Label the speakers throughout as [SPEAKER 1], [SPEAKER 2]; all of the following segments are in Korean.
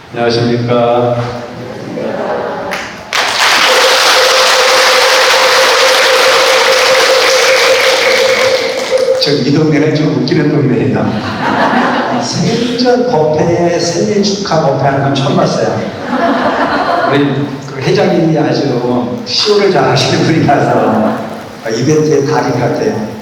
[SPEAKER 1] 안녕하십니까. 이 동네는 좀 웃기는 동네예요. 생전 법회에 생일 축하 법회하는 건 처음 봤어요. 우리 그 회장님이 아주 시호를 잘 하시는 분이라서 이벤트의 달인 같아요.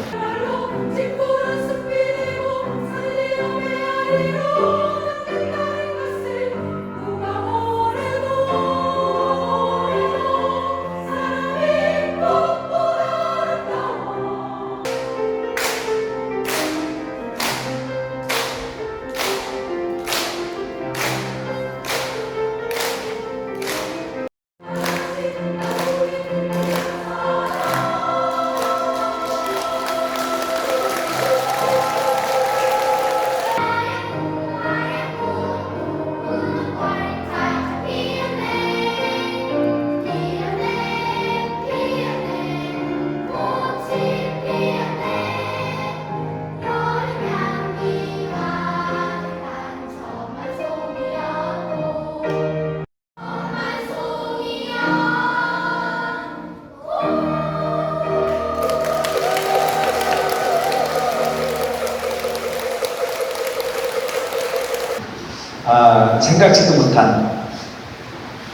[SPEAKER 1] 생각지도 못한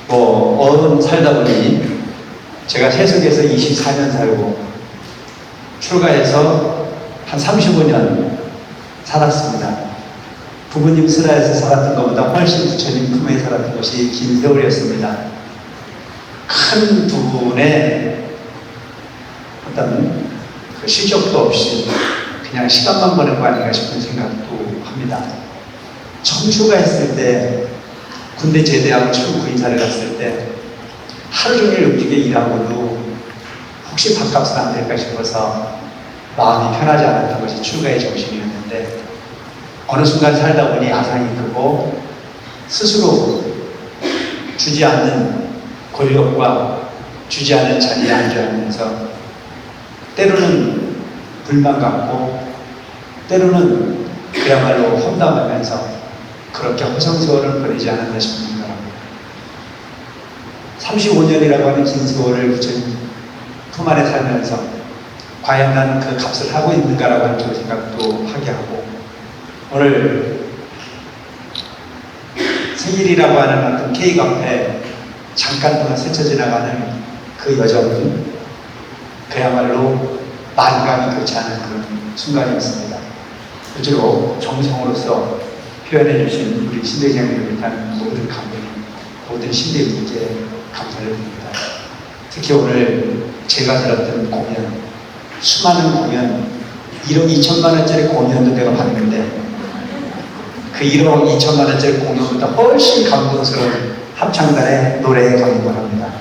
[SPEAKER 1] 어른 살다 보니 제가 해석에서 24년 살고 출가해서 한 35년 살았습니다. 부모님 슬하에서 살았던 것보다 훨씬 부처님 품에 살았던 것이 긴 세월이었습니다. 큰 부분에 어떤 그 실적도 없이 그냥 시간만 보낸 거 아닌가 싶은 생각도 합니다. 처음 출가했을 때, 군대 제대하고 처음 구인사를 갔을 때 하루 종일 으깨게 일하고도 혹시 밥값은 안 될까 싶어서 마음이 편하지 않았던 것이 출가의 정신이었는데, 어느 순간 살다 보니 아상이 크고 스스로 주지 않는 권력과 주지 않는 자리에 앉아가면서 때로는 불만 갖고 때로는 그야말로 험담하면서 그렇게 허송세월을 보내지 않았나 싶은 생각합니다. 35년이라고 하는 긴 세월을 부처님 품 안에 살면서 과연 나는 그 값을 하고 있는가라고 하는 그 생각도 하게 하고, 오늘 생일이라고 하는 어떤 케이크 앞에 잠깐 동안 스쳐 지나가는 그 여정은 그야말로 만감이 그렇지 않은 그런 순간이었습니다. 그대로 정성으로서 표현해 주신 우리 신대장님을 비롯한 모든 감독님, 모든 신대분께 감사를 드립니다. 특히 오늘 제가 들었던 공연, 수많은 공연, 1억 2천만 원짜리 공연도 내가 봤는데 그 1억 2천만 원짜리 공연보다 훨씬 감동스러운 합창단의 노래에 감동을 합니다.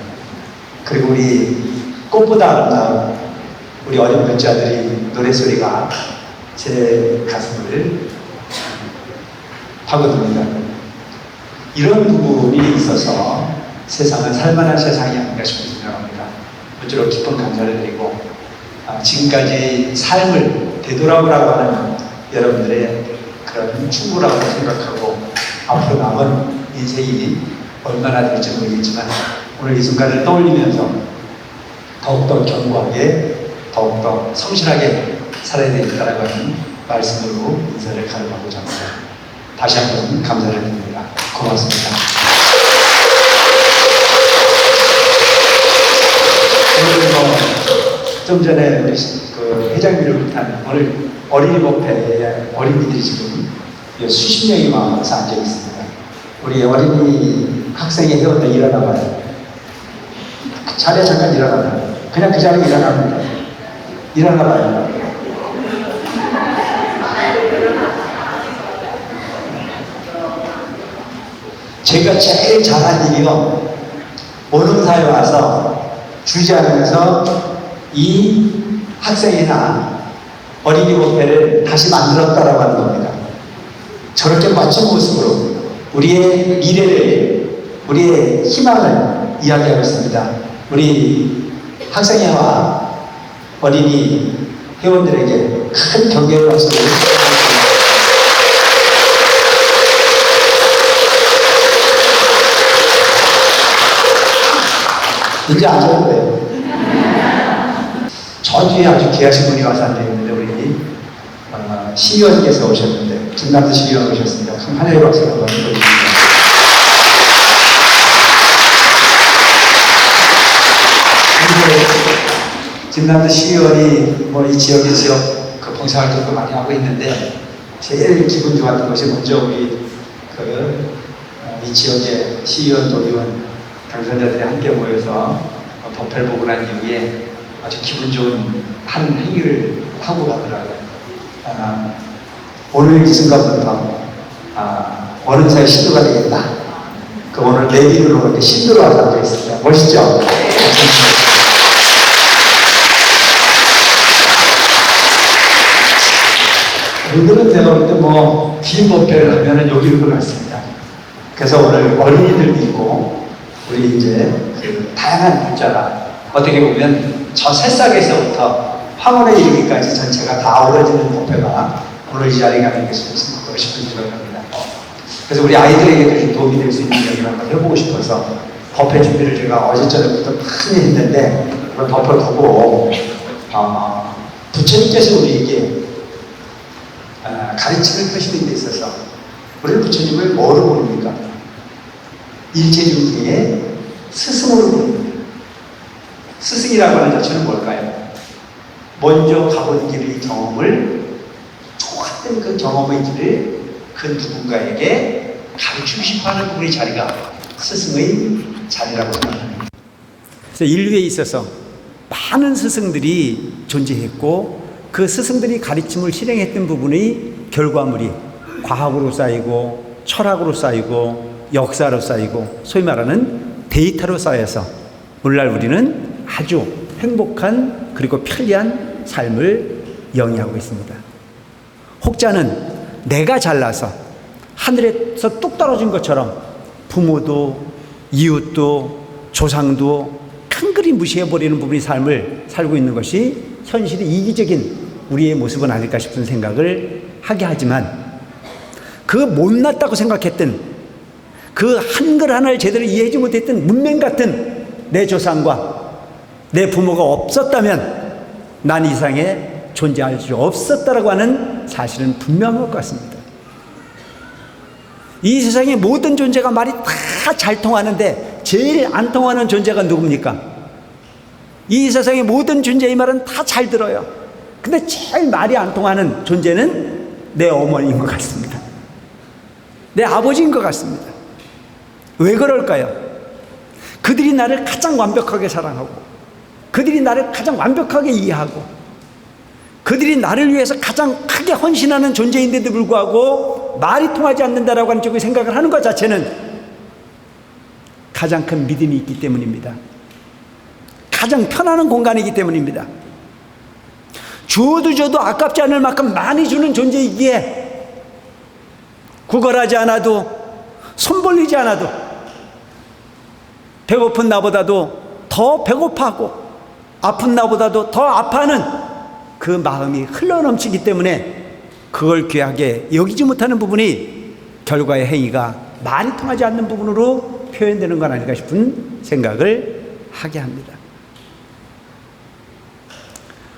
[SPEAKER 1] 그리고 우리 꽃보다 아름다운 우리 어린 문자들이 노래소리가 제 가슴을 파고듭니다. 이런 부분이 있어서 세상은 살만한 세상이 아닌가 싶은 생각합니다. 먼저로 깊은 감사를 드리고, 지금까지 삶을 되돌아보라고 하는 여러분들의 그런 충고라고 생각하고, 앞으로 남은 인생이 얼마나 될지 모르겠지만 오늘 이 순간을 떠올리면서 더욱더 견고하게, 더욱더 성실하게 살아야 되겠다라고 하는 말씀으로 인사를 가름하고자 합니다. 다시 한번 감사를 드립니다. 고맙습니다. 오늘 좀 전에 우리 그 회장님을 비롯한 오늘 어린이 법회에 어린이들이 지금 수십 명이 와서 앉아 있습니다. 우리 어린이 학생의 회원들 일어나봐요. 자리에 잠깐 일어나봐요. 그냥 그 자리에 일어나면 돼요. 일어나봐요. 제가 제일 잘한 일이요, 모능사에 와서 주지하면서 이 학생이나 어린이 법회를 다시 만들었다라고 하는 겁니다. 저렇게 멋진 모습으로 우리의 미래를, 우리의 희망을 이야기하고 있습니다. 우리 학생회와 어린이 회원들에게 큰 경례의 박수를 이제 앉아도 돼요. 저 뒤에 아주 귀하신 분이 와서 앉아있는데 우리 시의원께서 오셨는데 김남도 시의원 오셨습니다. 큰 하늘의 박수 한번 보여주십니다. 김남도 시의원이 이 지역 그 봉사활동도 많이 하고 있는데 제일 기분 좋았던 것이 먼저 우리 이 지역의 시의원, 도의원 당선자들이 함께 모여서 법회를 보고 난 이후에 아주 기분 좋은 한 행위를 하고 가더라고요. 오늘 이 순간부터 원흥사의 신도가 되겠다. 그 오늘 내비로 이렇게 신도로 하자고 했습니다. 멋있죠? 오늘은 내가 볼 때 긴 법회를 하면은 여기로 것 같습니다. 그래서 오늘 어린이들도 있고 우리 이제 그 다양한 문자가 어떻게 보면 저 새싹에서부터 황혼에 이르기까지 전체가 다 어우러지는 법회가 오늘 이 자리에 가는 게 싶은 생각합니다. 그래서 우리 아이들에게도 좀 도움이 될 수 있는 이야기를 한번 해보고 싶어서 법회 준비를 제가 어제 저녁부터 많이 했는데 그걸 덮어두고 부처님께서 우리에게 가르침을 펴시는 데 있어서 우리는 부처님을 뭐로 부릅니까? 일체중생의 스승으로 부릅니다. 스승이라고 하는 자체는 뭘까요? 먼저 가본 길의 경험을 좋았던 그 경험의 길을 그 누군가에게 가르치고 싶어하는 부분의 자리가 스승의 자리라고 생각합니다. 그래서 인류에 있어서 많은 스승들이 존재했고 그 스승들이 가르침을 실행했던 부분의 결과물이 과학으로 쌓이고 철학으로 쌓이고 역사로 쌓이고 소위 말하는 데이터로 쌓여서 오늘날 우리는 아주 행복한 그리고 편리한 삶을 영위하고 있습니다. 혹자는 내가 잘나서 하늘에서 뚝 떨어진 것처럼 부모도 이웃도 조상도 칸그리 무시해버리는 부분의 삶을 살고 있는 것이 현실이 이기적인 우리의 모습은 아닐까 싶은 생각을 하게 하지만 그 못났다고 생각했던 그 한글 하나를 제대로 이해하지 못했던 문맹 같은 내 조상과 내 부모가 없었다면 난 이 세상에 존재할 수 없었다라고 하는 사실은 분명할 것 같습니다. 이 세상의 모든 존재가 말이 다 잘 통하는데 제일 안 통하는 존재가 누굽니까? 이 세상의 모든 존재의 말은 다 잘 들어요. 근데 제일 말이 안 통하는 존재는 내 어머니인 것 같습니다. 내 아버지인 것 같습니다. 왜 그럴까요? 그들이 나를 가장 완벽하게 사랑하고 그들이 나를 가장 완벽하게 이해하고 그들이 나를 위해서 가장 크게 헌신하는 존재인데도 불구하고 말이 통하지 않는다라고 하는 쪽의 생각을 하는 것 자체는 가장 큰 믿음이 있기 때문입니다. 가장 편안한 공간이기 때문입니다. 줘도 아깝지 않을 만큼 많이 주는 존재이기에 구걸하지 않아도 손 벌리지 않아도 배고픈 나보다도 더 배고파하고 아픈 나보다도 더 아파하는 그 마음이 흘러넘치기 때문에 그걸 귀하게 여기지 못하는 부분이 결과의 행위가 말이 통하지 않는 부분으로 표현되는 건 아닐까 싶은 생각을 하게 합니다.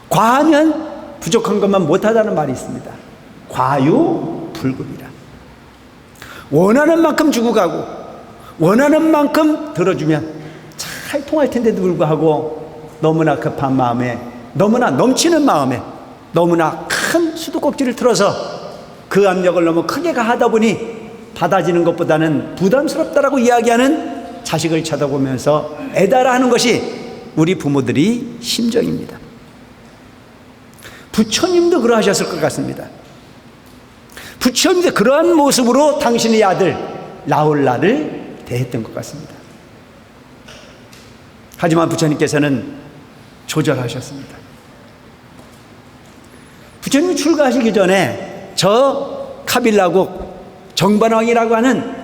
[SPEAKER 1] 과하면 부족한 것만 못하다는 말이 있습니다. 과유불급이라. 원하는 만큼 주고 가고 원하는 만큼 들어주면 잘 통할 텐데도 불구하고 너무나 급한 마음에 너무나 넘치는 마음에 너무나 큰 수도꼭지를 틀어서 그 압력을 너무 크게 가하다 보니 받아지는 것보다는 부담스럽다라고 이야기하는 자식을 쳐다보면서 애달아 하는 것이 우리 부모들이 심정입니다. 부처님도 그러하셨을 것 같습니다. 부처님도 그러한 모습으로 당신의 아들 라울라를 대했던 것 같습니다. 하지만 부처님께서는 조절하셨습니다. 부처님이 출가하시기 전에 저 카빌라국 정반왕이라고 하는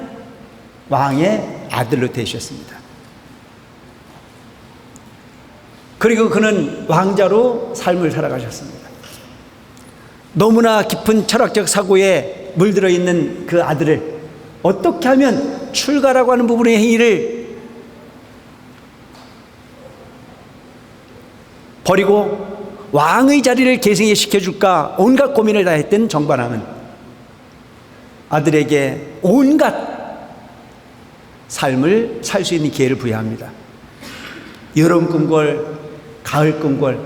[SPEAKER 1] 왕의 아들로 되셨습니다. 그리고 그는 왕자로 삶을 살아가셨습니다. 너무나 깊은 철학적 사고에 물들어 있는 그 아들을 어떻게 하면 출가라고 하는 부분의 행위를
[SPEAKER 2] 버리고 왕의 자리를 계승해 시켜줄까 온갖 고민을 다 했던 정반왕은 아들에게 온갖 삶을 살 수 있는 기회를 부여합니다. 여름 꿈궐, 가을 꿈궐,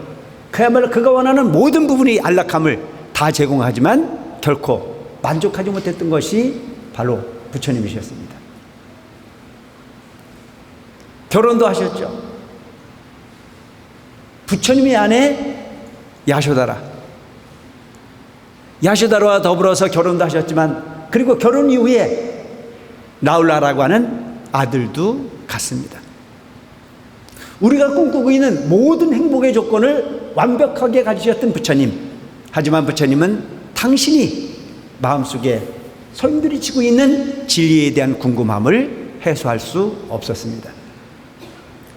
[SPEAKER 2] 그야말로 그가 원하는 모든 부분이 안락함을 다 제공하지만 결코 만족하지 못했던 것이 바로 부처님이셨습니다. 결혼도 하셨죠. 부처님의 아내 야쇼다라, 야쇼다라와 더불어서 결혼도 하셨지만, 그리고 결혼 이후에 나홀라라고 하는 아들도 갖습니다. 우리가 꿈꾸고 있는 모든 행복의 조건을 완벽하게 가지셨던 부처님, 하지만 부처님은 당신이 마음속에 설들이치고 있는 진리에 대한 궁금함을 해소할 수 없었습니다.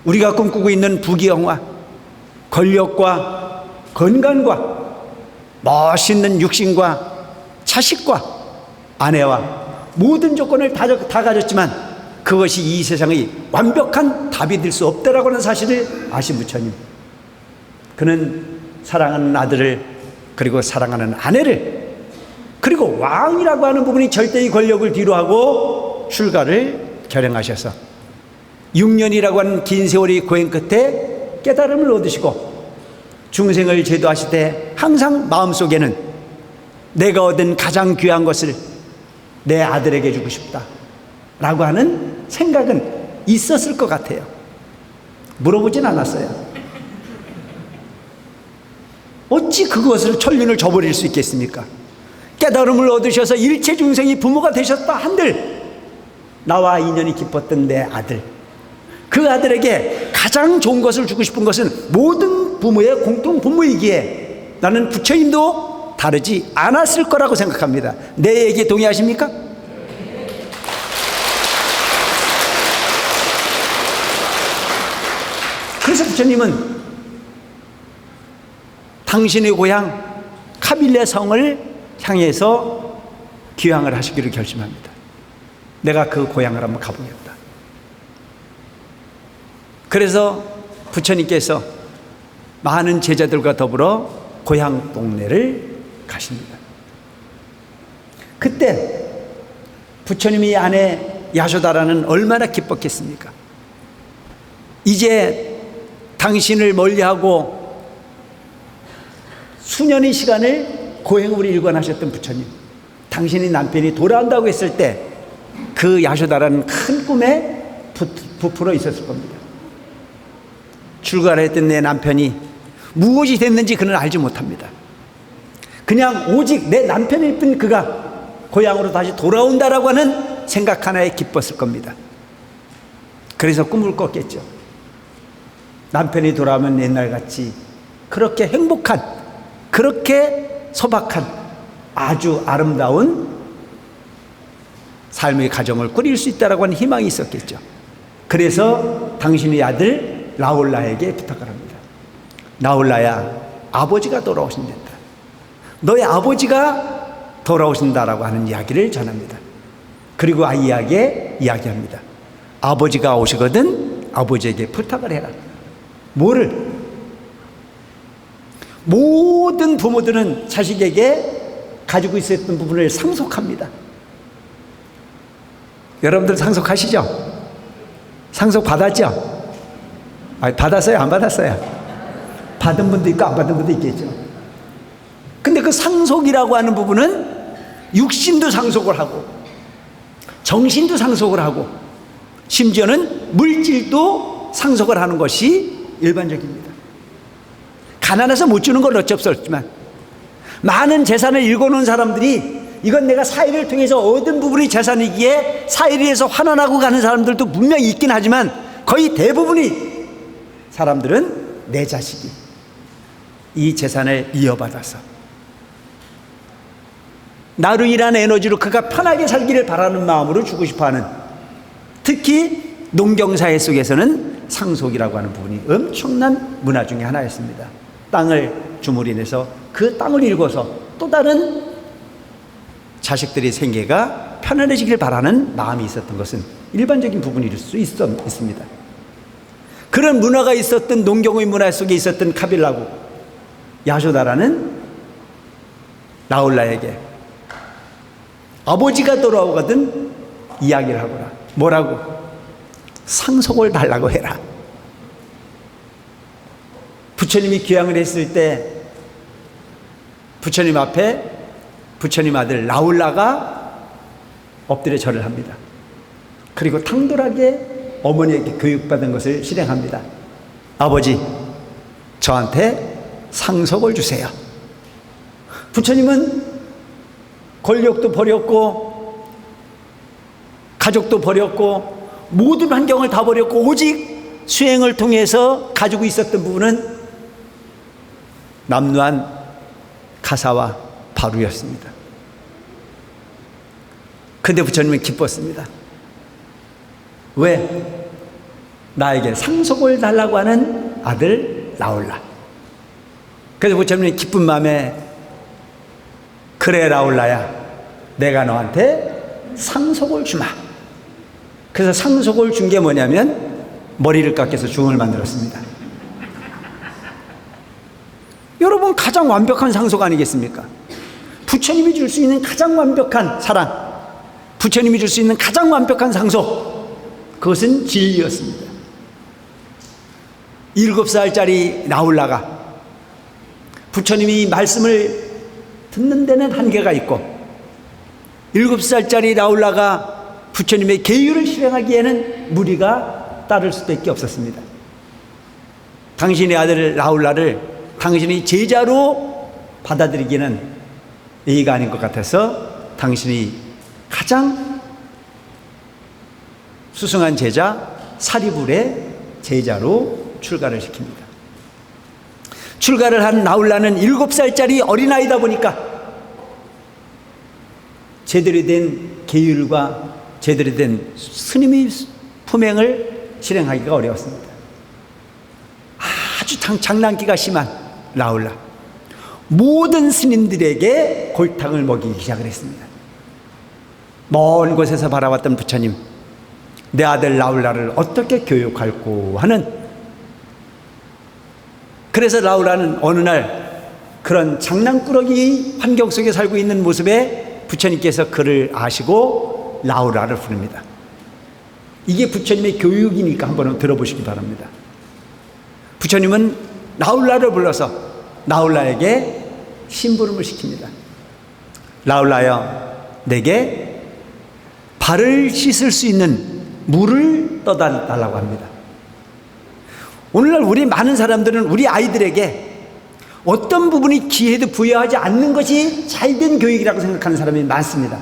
[SPEAKER 2] 우리가 꿈꾸고 있는 부귀영화, 권력과 건강과 멋있는 육신과 자식과 아내와 모든 조건을 다 가졌지만 그것이 이 세상의 완벽한 답이 될 수 없다라고 하는 사실을 아신 부처님, 그는 사랑하는 아들을, 그리고 사랑하는 아내를, 그리고 왕이라고 하는 부분이 절대의 권력을 뒤로하고 출가를 결행하셔서 6년이라고 하는 긴 세월의 고행 끝에 깨달음을 얻으시고 중생을 제도하실 때 항상 마음속에는 내가 얻은 가장 귀한 것을 내 아들에게 주고 싶다 라고 하는 생각은 있었을 것 같아요. 물어보진 않았어요. 어찌 그것을 천륜을 저버릴 수 있겠습니까? 깨달음을 얻으셔서 일체 중생이 부모가 되셨다 한들 나와 인연이 깊었던 내 아들, 그 아들에게 가장 좋은 것을 주고 싶은 것은 모든 부모의 공통 분모이기에 나는 부처님도 다르지 않았을 거라고 생각합니다. 내 얘기에 동의하십니까? 그래서 부처님은 당신의 고향 카빌레 성을 향해서 귀향을 하시기를 결심합니다. 내가 그 고향을 한번 가보겠다. 그래서 부처님께서 많은 제자들과 더불어 고향 동네를 가십니다. 그때 부처님이 아내 야쇼다라는 얼마나 기뻤겠습니까? 이제 당신을 멀리하고 수년의 시간을 고행으로 일관하셨던 부처님, 당신의 남편이 돌아온다고 했을 때 그 야쇼다라는 큰 꿈에 부풀어 있었을 겁니다. 출가를 했던 내 남편이 무엇이 됐는지 그는 알지 못합니다. 그냥 오직 내 남편일 뿐 그가 고향으로 다시 돌아온다라고 하는 생각 하나에 기뻤을 겁니다. 그래서 꿈을 꿨겠죠. 남편이 돌아오면 옛날같이 그렇게 행복한, 그렇게 소박한 아주 아름다운 삶의 가정을 꾸릴 수 있다라고 하는 희망이 있었겠죠. 그래서 당신의 아들 나홀라에게 부탁을 합니다. 나홀라야, 아버지가 돌아오신다. 너의 아버지가 돌아오신다라고 하는 이야기를 전합니다. 그리고 아이에게 이야기합니다. 아버지가 오시거든 아버지에게 부탁을 해라. 뭐를? 모든 부모들은 자식에게 가지고 있었던 부분을 상속합니다. 여러분들 상속하시죠? 상속 받았죠? 받았어요? 안 받았어요? 받은 분도 있고 안 받은 분도 있겠죠. 근데 그 상속이라고 하는 부분은 육신도 상속을 하고 정신도 상속을 하고 심지어는 물질도 상속을 하는 것이 일반적입니다. 가난해서 못 주는 건 어쩔 수 없지만 많은 재산을 읽어놓은 사람들이 이건 내가 사회를 통해서 얻은 부분이 재산이기에 사회를 위해서 환원하고 가는 사람들도 분명히 있긴 하지만 거의 대부분이 사람들은 내 자식이 이 재산을 이어받아서 나로 인한 에너지로 그가 편하게 살기를 바라는 마음으로 주고 싶어하는, 특히 농경사회 속에서는 상속이라고 하는 부분이 엄청난 문화 중에 하나였습니다. 땅을 주물인해서 그 땅을 일궈서 또 다른 자식들의 생계가 편안해지길 바라는 마음이 있었던 것은 일반적인 부분일 수 있습니다. 그런 문화가 있었던 농경의 문화 속에 있었던 카빌라고 야쇼다라는 라울라에게 아버지가 돌아오거든 이야기를 하거라. 뭐라고? 상속을 달라고 해라. 부처님이 귀향을 했을 때 부처님 앞에 부처님 아들 라울라가 엎드려 절을 합니다. 그리고 당돌하게 어머니에게 교육받은 것을 실행합니다. 아버지, 저한테 상속을 주세요. 부처님은 권력도 버렸고 가족도 버렸고 모든 환경을 다 버렸고 오직 수행을 통해서 가지고 있었던 부분은 남루한 가사와 바루였습니다. 근데 부처님은 기뻤습니다. 왜? 나에게 상속을 달라고 하는 아들 라울라. 그래서 부처님이 기쁜 마음에 그래 라울라야, 내가 너한테 상속을 주마. 그래서 상속을 준 게 뭐냐면 머리를 깎여서 중을 만들었습니다. 여러분, 가장 완벽한 상속 아니겠습니까? 부처님이 줄 수 있는 가장 완벽한 사랑, 부처님이 줄 수 있는 가장 완벽한 상속, 그것은 진리였습니다. 7살짜리 라울라가 부처님이 말씀을 듣는 데는 한계가 있고 7살짜리 라울라가 부처님의 계율을 실행하기에는 무리가 따를 수밖에 없었습니다. 당신의 아들 라울라를 당신의 제자로 받아들이기는 예의가 아닌 것 같아서 당신이 가장 수승한 제자 사리불의 제자로 출가를 시킵니다. 출가를 한 라울라는 7살짜리 어린아이다 보니까 제대로 된 계율과 제대로 된 스님의 품행을 실행하기가 어려웠습니다. 아주 장난기가 심한 라울라, 모든 스님들에게 골탕을 먹이기 시작을 했습니다. 먼 곳에서 바라봤던 부처님, 내 아들 라울라를 어떻게 교육할꼬 하는, 그래서 라울라는 어느 날 그런 장난꾸러기 환경 속에 살고 있는 모습에 부처님께서 그를 아시고 라울라를 부릅니다. 이게 부처님의 교육이니까 한번 들어보시기 바랍니다. 부처님은 라울라를 불러서 라울라에게 심부름을 시킵니다. 라울라여, 내게 발을 씻을 수 있는 물을 떠달라고 합니다. 오늘날 우리 많은 사람들은 우리 아이들에게 어떤 부분이 기회도 부여하지 않는 것이 잘된 교육이라고 생각하는 사람이 많습니다.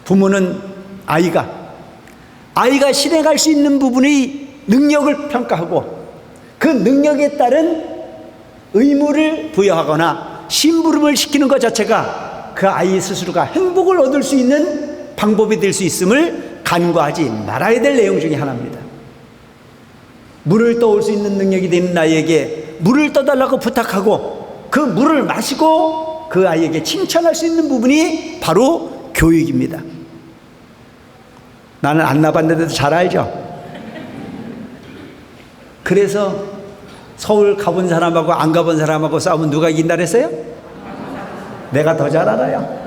[SPEAKER 2] 부모는 아이가 실행할 수 있는 부분의 능력을 평가하고 그 능력에 따른 의무를 부여하거나 심부름을 시키는 것 자체가 그 아이 스스로가 행복을 얻을 수 있는 방법이 될 수 있음을 간과하지 말아야 될 내용 중에 하나입니다. 물을 떠올 수 있는 능력이 되는 아이에게 물을 떠달라고 부탁하고 그 물을 마시고 그 아이에게 칭찬할 수 있는 부분이 바로 교육입니다. 나는 안 나봤는데도 잘 알죠? 그래서 서울 가본 사람하고 안 가본 사람하고 싸우면 누가 이긴다 그랬어요? 내가 더 잘 알아요.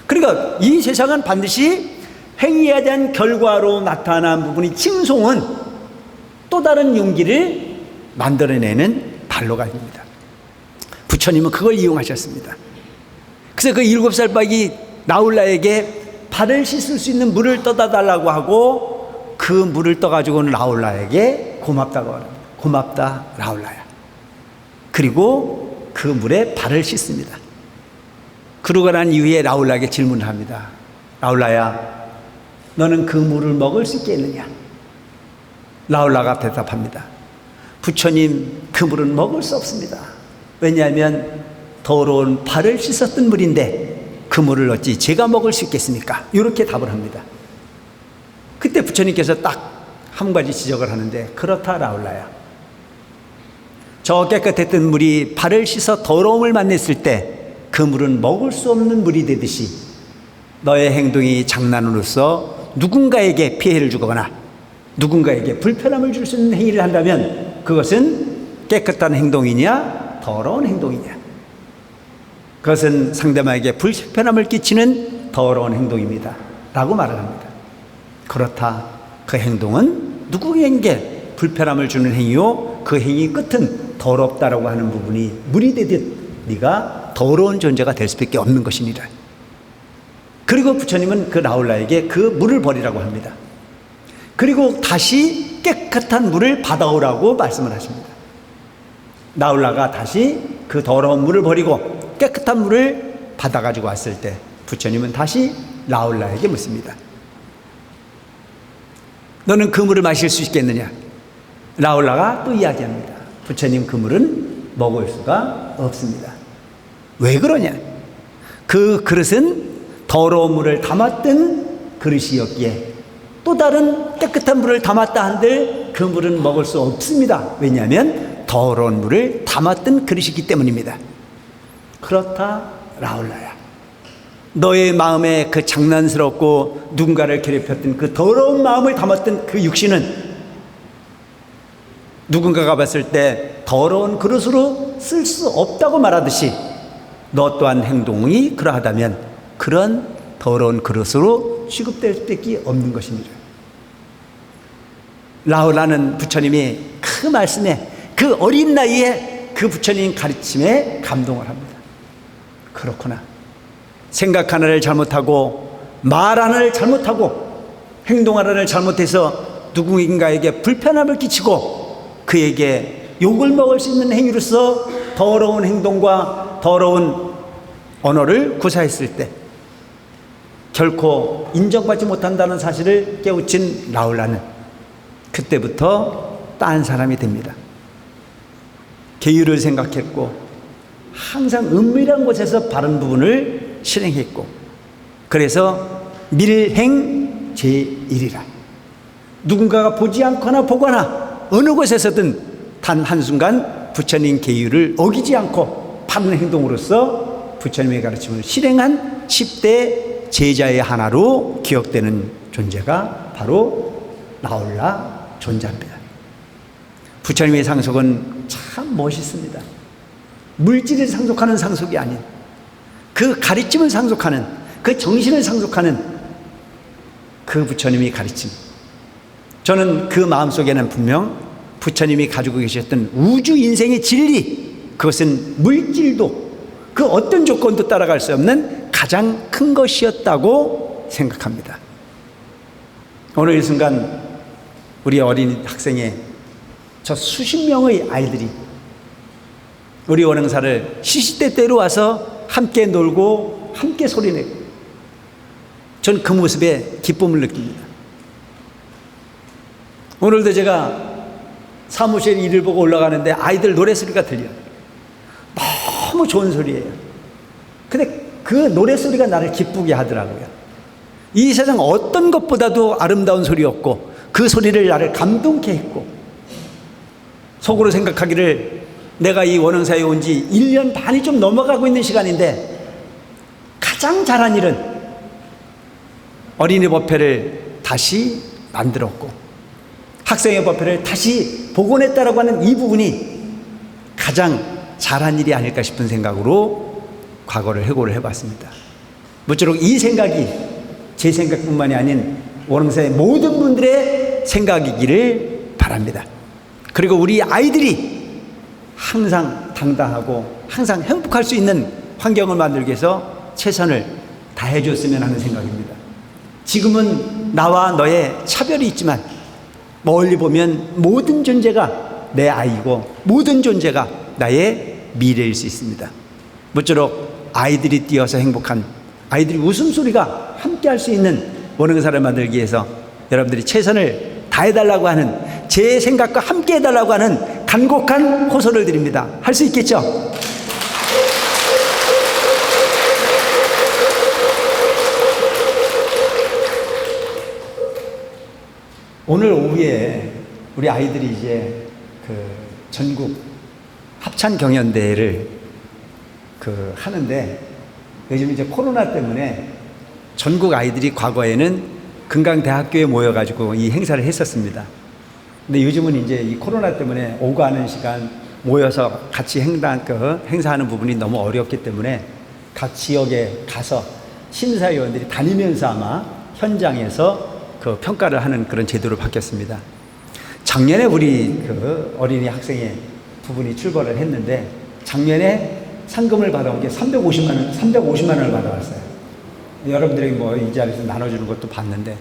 [SPEAKER 2] 그러니까 이 세상은 반드시 행위에 대한 결과로 나타난 부분이 칭송은 또 다른 용기를 만들어내는 발로가 아닙니다. 부처님은 그걸 이용하셨습니다. 그래서 그 7살 빠기 라울라에게 발을 씻을 수 있는 물을 떠다 달라고 하고 그 물을 떠가지고는 라울라에게 고맙다고 합니다. 고맙다 라울라야. 그리고 그 물에 발을 씻습니다. 그러고 난 이후에 라울라에게 질문을 합니다. 라울라야, 너는 그 물을 먹을 수 있겠느냐? 라울라가 대답합니다. 부처님, 그 물은 먹을 수 없습니다. 왜냐하면 더러운 발을 씻었던 물인데 그 물을 어찌 제가 먹을 수 있겠습니까? 이렇게 답을 합니다. 그때 부처님께서 딱 한 가지 지적을 하는데, 그렇다 라울라야, 저 깨끗했던 물이 발을 씻어 더러움을 만났을 때 그 물은 먹을 수 없는 물이 되듯이 너의 행동이 장난으로서 누군가에게 피해를 주거나 누군가에게 불편함을 줄 수 있는 행위를 한다면 그것은 깨끗한 행동이냐 더러운 행동이냐, 그것은 상대방에게 불편함을 끼치는 더러운 행동입니다 라고 말을 합니다. 그렇다, 그 행동은 누구에게 불편함을 주는 행위요 그 행위 끝은 더럽다라고 하는 부분이 물이 되듯 네가 더러운 존재가 될 수밖에 없는 것이니라. 그리고 부처님은 그 라울라에게 그 물을 버리라고 합니다. 그리고 다시 깨끗한 물을 받아오라고 말씀을 하십니다. 라울라가 다시 그 더러운 물을 버리고 깨끗한 물을 받아가지고 왔을 때 부처님은 다시 라울라에게 묻습니다. 너는 그 물을 마실 수 있겠느냐? 라울라가 또 이야기합니다. 부처님, 그 물은 먹을 수가 없습니다. 왜 그러냐? 그 그릇은 더러운 물을 담았던 그릇이었기에 또 다른 깨끗한 물을 담았다 한들 그 물은 먹을 수 없습니다. 왜냐하면 더러운 물을 담았던 그릇이기 때문입니다. 그렇다, 라울라야. 너의 마음에 그 장난스럽고 누군가를 괴롭혔던 그 더러운 마음을 담았던 그 육신은 누군가가 봤을 때 더러운 그릇으로 쓸 수 없다고 말하듯이 너 또한 행동이 그러하다면 그런 더러운 그릇으로 취급될 수밖에 없는 것입니다. 라울라는 부처님이 그 말씀에, 그 어린 나이에 그 부처님 가르침에 감동을 합니다. 그렇구나. 생각 하나를 잘못하고 말 하나를 잘못하고 행동 하나를 잘못해서 누군가에게 불편함을 끼치고 그에게 욕을 먹을 수 있는 행위로서 더러운 행동과 더러운 언어를 구사했을 때 결코 인정받지 못한다는 사실을 깨우친 라울라는 그때부터 딴 사람이 됩니다. 계율을 생각했고 항상 은밀한 곳에서 바른 부분을 실행했고, 그래서 밀행 제1이라 누군가가 보지 않거나 보거나 어느 곳에서든 단 한순간 부처님 계율을 어기지 않고 바른 행동으로서 부처님의 가르침을 실행한 10대 제자의 하나로 기억되는 존재가 바로 라울라 존자입니다. 부처님의 상속은 참 멋있습니다. 물질을 상속하는 상속이 아닌 그 가르침을 상속하는, 그 정신을 상속하는 그 부처님이 가르침. 저는 그 마음속에는 분명 부처님이 가지고 계셨던 우주 인생의 진리, 그것은 물질도 그 어떤 조건도 따라갈 수 없는 가장 큰 것이었다고 생각합니다. 오늘 이 순간 우리 어린 학생의 저 수십 명의 아이들이 우리 원흥사를 시시때때로 와서 함께 놀고 함께 소리내고, 전 그 모습에 기쁨을 느낍니다. 오늘도 제가 사무실 일을 보고 올라가는데 아이들 노래소리가 들려요. 너무 좋은 소리예요. 근데 그 노래소리가 나를 기쁘게 하더라고요. 이 세상 어떤 것보다도 아름다운 소리였고 그 소리를 나를 감동케 했고, 속으로 생각하기를 내가 이 원흥사에 온 지 1년 반이 좀 넘어가고 있는 시간인데 가장 잘한 일은 어린이 법회를 다시 만들었고 학생의 법회를 다시 복원했다라고 하는 이 부분이 가장 잘한 일이 아닐까 싶은 생각으로 과거를 회고를 해봤습니다. 무쪼록 이 생각이 제 생각뿐만이 아닌 원흥사의 모든 분들의 생각이기를 바랍니다. 그리고 우리 아이들이 항상 당당하고 항상 행복할 수 있는 환경을 만들기 위해서 최선을 다해줬으면 하는 생각입니다. 지금은 나와 너의 차별이 있지만 멀리 보면 모든 존재가 내 아이고 모든 존재가 나의 미래일 수 있습니다. 모쪼록 아이들이 뛰어서 행복한, 아이들이 웃음소리가 함께 할 수 있는 원흥사를 만들기 위해서 여러분들이 최선을 다해달라고 하는, 제 생각과 함께 해달라고 하는 간곡한 호소를 드립니다. 할 수 있겠죠? 오늘 오후에 우리 아이들이 이제 그 전국 합창 경연대회를 하는데 요즘 이제 코로나 때문에 전국 아이들이 과거에는 금강대학교에 모여가지고 이 행사를 했었습니다. 근데 요즘은 이제 이 코로나 때문에 오가는 시간 모여서 같이 행사하는 부분이 너무 어렵기 때문에 각 지역에 가서 심사위원들이 다니면서 아마 현장에서 그 평가를 하는 그런 제도로 바뀌었습니다. 작년에 우리 그 어린이 학생의 부분이 출발을 했는데 작년에 상금을 받아온 게 350만 원을 받아왔어요. 여러분들에게 뭐 이 자리에서 나눠주는 것도 봤는데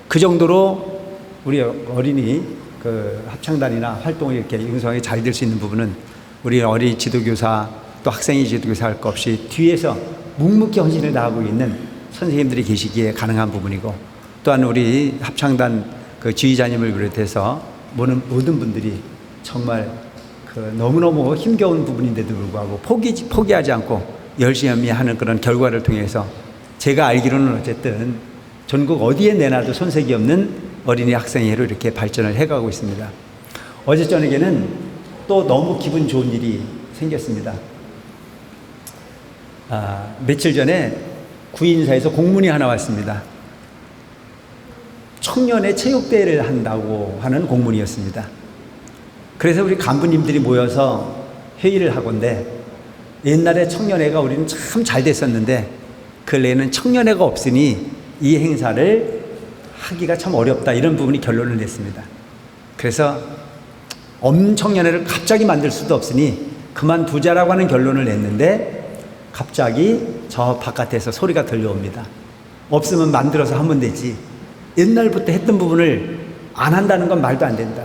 [SPEAKER 2] 그 정도로 우리 어린이 그 합창단이나 활동을 이렇게 융성하게 잘 될 수 있는 부분은 우리 어린이 지도교사 또 학생이 지도교사 할 것 없이 뒤에서 묵묵히 헌신을 다하고 있는 선생님들이 계시기에 가능한 부분이고 또한 우리 합창단 그 지휘자님을 비롯해서 모든 분들이 정말 그 너무너무 힘겨운 부분인데도 불구하고 포기하지 않고 열심히 하는 그런 결과를 통해서 제가 알기로는 어쨌든 전국 어디에 내놔도 손색이 없는 어린이 학생회로 이렇게 발전을 해가고 있습니다. 어제 저녁에는 또 너무 기분 좋은 일이 생겼습니다. 며칠 전에 구인사에서 공문이 하나 왔습니다. 청년의 체육대회를 한다고 하는 공문이었습니다. 그래서 우리 간부님들이 모여서 회의를 하건대 옛날에 청년회가 우리는 참 잘 됐었는데 근래에는 청년회가 없으니 이 행사를 하기가 참 어렵다 이런 부분이 결론을 냈습니다. 그래서 청년회를 갑자기 만들 수도 없으니 그만두자라고 하는 결론을 냈는데 갑자기 저 바깥에서 소리가 들려옵니다. 없으면 만들어서 하면 되지. 옛날부터 했던 부분을 안 한다는 건 말도 안 된다.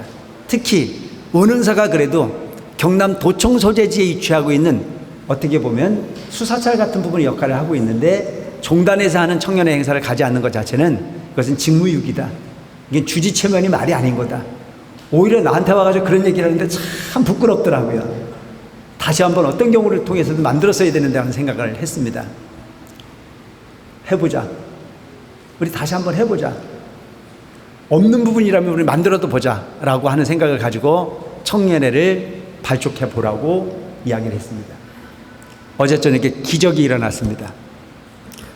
[SPEAKER 2] 특히 원흥사가 그래도 경남 도청 소재지에 위치하고 있는 어떻게 보면 수사찰 같은 부분의 역할을 하고 있는데 종단에서 하는 청년회 행사를 가지 않는 것 자체는 그것은 직무유기다. 이게 주지체면이 말이 아닌 거다. 오히려 나한테 와가지고 그런 얘기를 하는데 참 부끄럽더라고요. 다시 한번 어떤 경우를 통해서도 만들었어야 되는데 하는 생각을 했습니다. 해보자. 우리 다시 한번 해보자. 없는 부분이라면 우리 만들어도 보자 라고 하는 생각을 가지고 청년회를 발족해 보라고 이야기를 했습니다. 어제 저녁에 기적이 일어났습니다.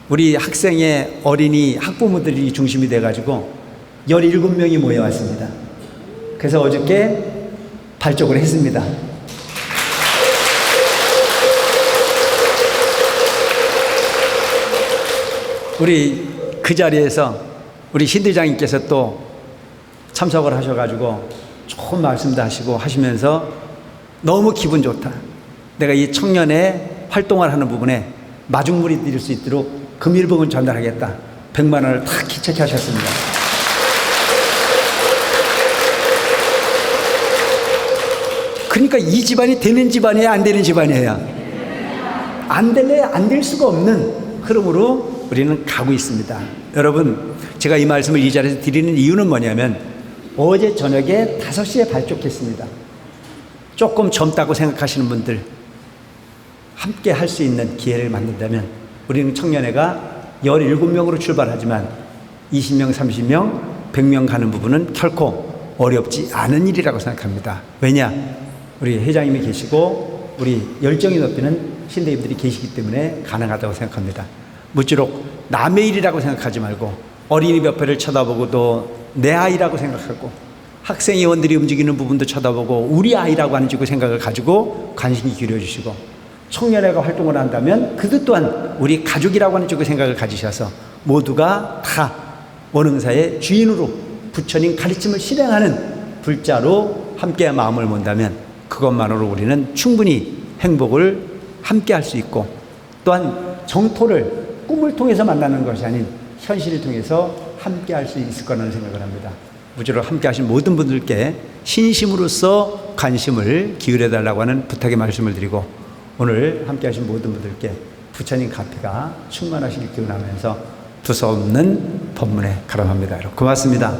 [SPEAKER 2] 우리 학생의 어린이 학부모들이 중심이 돼가지고 17명이 모여왔습니다. 그래서 어저께 발족을 했습니다. 우리 그 자리에서 우리 신대장님께서 또 참석을 하셔가지고 좋은 말씀도 하시고 하시면서 너무 기분 좋다. 내가 이 청년의 활동을 하는 부분에 마중물이 드릴 수 있도록 금일봉을 전달하겠다. 100만 원을 다 기책해 하셨습니다. 그러니까 이 집안이 되는 집안이에요? 안 되는 집안이에요? 안 될래 안 될 수가 없는 흐름으로 우리는 가고 있습니다. 여러분, 제가 이 말씀을 이 자리에서 드리는 이유는 뭐냐면 어제 저녁에 5시에 발족했습니다. 조금 젊다고 생각하시는 분들 함께 할 수 있는 기회를 만든다면 우리는 청년회가 17명으로 출발하지만 20명, 30명, 100명 가는 부분은 결코 어렵지 않은 일이라고 생각합니다. 왜냐? 우리 회장님이 계시고 우리 열정이 높이는 신대님들이 계시기 때문에 가능하다고 생각합니다. 무쪼록 남의 일이라고 생각하지 말고 어린이협회를 쳐다보고 또 내 아이라고 생각하고 학생위원들이 움직이는 부분도 쳐다보고 우리 아이라고 하는 생각을 가지고 관심이 기울여주시고 청년회가 활동을 한다면 그들 또한 우리 가족이라고 하는 쪽의 생각을 가지셔서 모두가 다 원흥사의 주인으로 부처님 가르침을 실행하는 불자로 함께 마음을 몬다면 그것만으로 우리는 충분히 행복을 함께 할 수 있고 또한 정토를 꿈을 통해서 만나는 것이 아닌 현실을 통해서 함께 할 수 있을 거라는 생각을 합니다. 무조건 함께 하신 모든 분들께 신심으로써 관심을 기울여 달라고 하는 부탁의 말씀을 드리고 오늘 함께 하신 모든 분들께 부처님 가피가 충만하시길 기원하면서 두서없는 법문에 가름합니다. 고맙습니다.